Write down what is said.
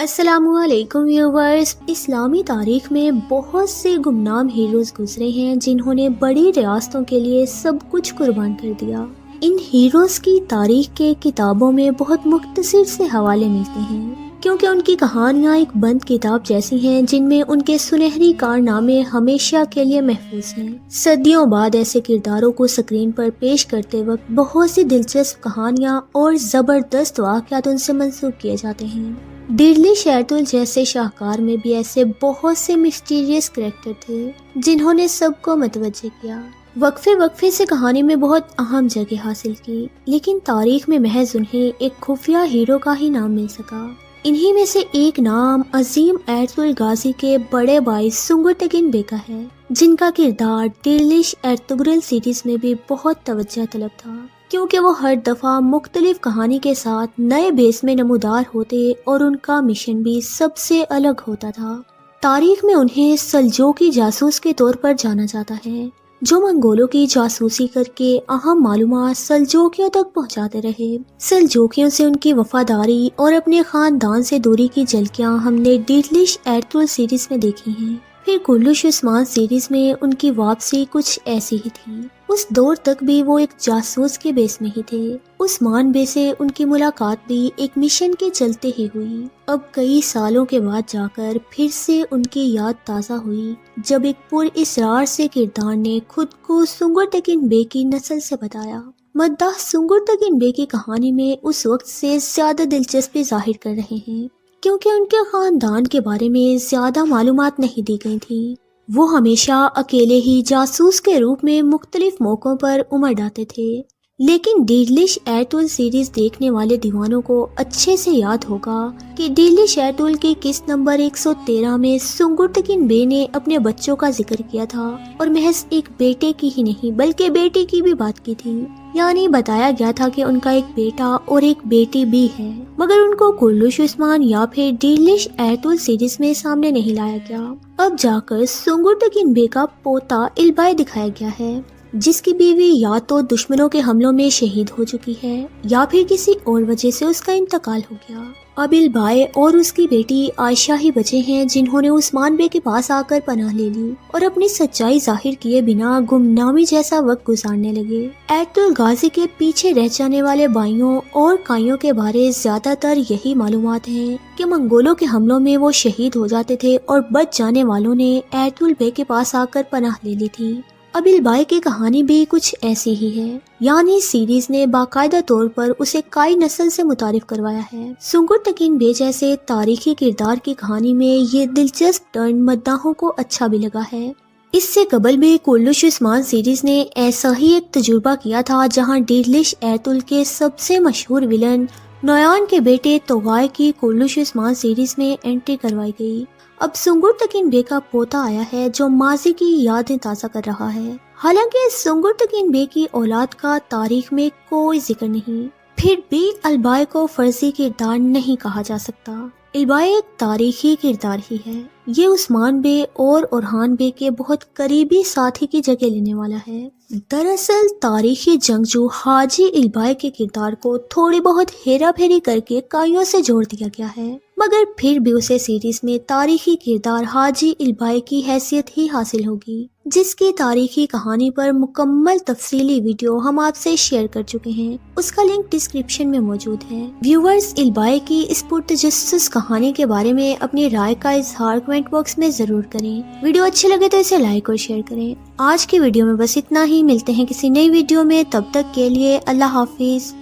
السلام علیکم ویورز۔ اسلامی تاریخ میں بہت سے گمنام ہیروز گزرے ہیں جنہوں نے بڑی ریاستوں کے لیے سب کچھ قربان کر دیا۔ ان ہیروز کی تاریخ کے کتابوں میں بہت مختصر سے حوالے ملتے ہیں کیونکہ ان کی کہانیاں ایک بند کتاب جیسی ہیں جن میں ان کے سنہری کارنامے ہمیشہ کے لیے محفوظ ہیں۔ صدیوں بعد ایسے کرداروں کو سکرین پر پیش کرتے وقت بہت سی دلچسپ کہانیاں اور زبردست واقعات ان سے منسوب کیے جاتے ہیں۔ ڈیڈلی شیرٹول جیسے شاہکار میں بھی ایسے بہت سے مسٹیریس کریکٹر تھے جنہوں نے سب کو متوجہ کیا، وقفے سے کہانی میں بہت اہم جگہ حاصل کی، لیکن تاریخ میں محض انہیں ایک خفیہ ہیرو کا ہی نام مل سکا۔ انہی میں سے ایک نام عظیم ایرطغرل غازی کے بڑے بھائی سنگرتگین بے کا ہے، جن کا کردار ڈیڈلیش ایرطغرل سیریز میں بھی بہت توجہ طلب تھا کیونکہ وہ ہر دفعہ مختلف کہانی کے ساتھ نئے بیس میں نمودار ہوتے اور ان کا مشن بھی سب سے الگ ہوتا تھا۔ تاریخ میں انہیں سلجوقی جاسوس کے طور پر جانا جاتا ہے جو منگولوں کی جاسوسی کر کے اہم معلومات سلجوقیوں تک پہنچاتے رہے۔ سلجوقیوں سے ان کی وفاداری اور اپنے خاندان سے دوری کی جھلکیاں ہم نے ڈیڈلیش ایرطغرل سیریز میں دیکھی ہیں۔ پھر کرلش عثمان سیریز میں ان کی واپسی کچھ ایسی ہی تھی۔ اس دور تک بھی وہ ایک جاسوس کے بیس میں ہی تھے۔ عثمان بے سے ان کی ملاقات بھی ایک مشن کے چلتے ہی ہوئی۔ اب کئی سالوں کے بعد جا کر پھر سے ان کی یاد تازہ ہوئی جب ایک پر اصرار سے کردار نے خود کو سنگرتگین بے کی نسل سے بتایا۔ مداح سنگرتگین بے کی کہانی میں اس وقت سے زیادہ دلچسپی ظاہر کر رہے ہیں کیونکہ ان کے خاندان کے بارے میں زیادہ معلومات نہیں دی گئی تھیں۔ وہ ہمیشہ اکیلے ہی جاسوس کے روپ میں مختلف موقعوں پر امر آتے تھے، لیکن ڈیڈلیش ایرطغرل سیریز دیکھنے والے دیوانوں کو اچھے سے یاد ہوگا کہ ڈیڈلیش ایرطغرل کی قسط نمبر 113 میں سنگرتگین بے نے اپنے بچوں کا ذکر کیا تھا اور محض ایک بیٹے کی ہی نہیں بلکہ بیٹی کی بھی بات کی تھی، یعنی بتایا گیا تھا کہ ان کا ایک بیٹا اور ایک بیٹی بھی ہے، مگر ان کو کرلش عثمان یا پھر ڈیڈلیش ایرطغرل سیریز میں سامنے نہیں لایا گیا۔ اب جا کر سنگرتگین بے کا پوتا البائے دکھایا گیا ہے جس کی بیوی یا تو دشمنوں کے حملوں میں شہید ہو چکی ہے یا پھر کسی اور وجہ سے اس کا انتقال ہو گیا۔ اب البائے اور اس کی بیٹی عائشہ ہی بچے ہیں جنہوں نے عثمان بے کے پاس آ کر پناہ لے لی اور اپنی سچائی ظاہر کیے بنا گمنامی جیسا وقت گزارنے لگے۔ ایرطغرل غازی کے پیچھے رہ جانے والے بھائیوں اور کائیوں کے بارے زیادہ تر یہی معلومات ہیں کہ منگولوں کے حملوں میں وہ شہید ہو جاتے تھے اور بچ جانے والوں نے ایرطغرل بے کے پاس آ کر پناہ لے لی تھی۔ اب البائے کی کہانی بھی کچھ ایسی ہی ہے، یعنی سیریز نے باقاعدہ طور پر اسے کائی نسل سے متعارف کروایا ہے۔ سنگرتگین بے جیسے تاریخی کردار کی کہانی میں یہ دلچسپ ٹرن مداحوں کو اچھا بھی لگا ہے۔ اس سے قبل بھی کرلش عثمان سیریز نے ایسا ہی ایک تجربہ کیا تھا جہاں ڈیڈلیش ایرطغرل کے سب سے مشہور ولن نویان کے بیٹے توغائے کی کرلش عثمان سیریز میں انٹری کروائی گئی۔ اب سنگرتگین بے کا پوتا آیا ہے جو ماضی کی یادیں تازہ کر رہا ہے۔ حالانکہ سنگرتگین بے کی اولاد کا تاریخ میں کوئی ذکر نہیں، پھر بھی البائے کو فرضی کردار نہیں کہا جا سکتا۔ البائے ایک تاریخی کردار ہی ہے، یہ عثمان بے اور اورحان بے کے بہت قریبی ساتھی کی جگہ لینے والا ہے۔ دراصل تاریخی جنگجو حاجی البائے کے کردار کو تھوڑی بہت ہیرا پھیری کر کے کائیوں سے جوڑ دیا گیا ہے، مگر پھر بھی اسے سیریز میں تاریخی کردار حاجی البائے کی حیثیت ہی حاصل ہوگی، جس کی تاریخی کہانی پر مکمل تفصیلی ویڈیو ہم آپ سے شیئر کر چکے ہیں، اس کا لنک ڈسکرپشن میں موجود ہے۔ ویورز، البائے کی اس پرتجسس کہانی کے بارے میں اپنی رائے کا اظہار کمنٹ باکس میں ضرور کریں۔ ویڈیو اچھی لگے تو اسے لائک اور شیئر کریں۔ آج کی ویڈیو میں بس اتنا ہی، ملتے ہیں کسی نئی ویڈیو میں، تب تک کے لیے اللہ حافظ۔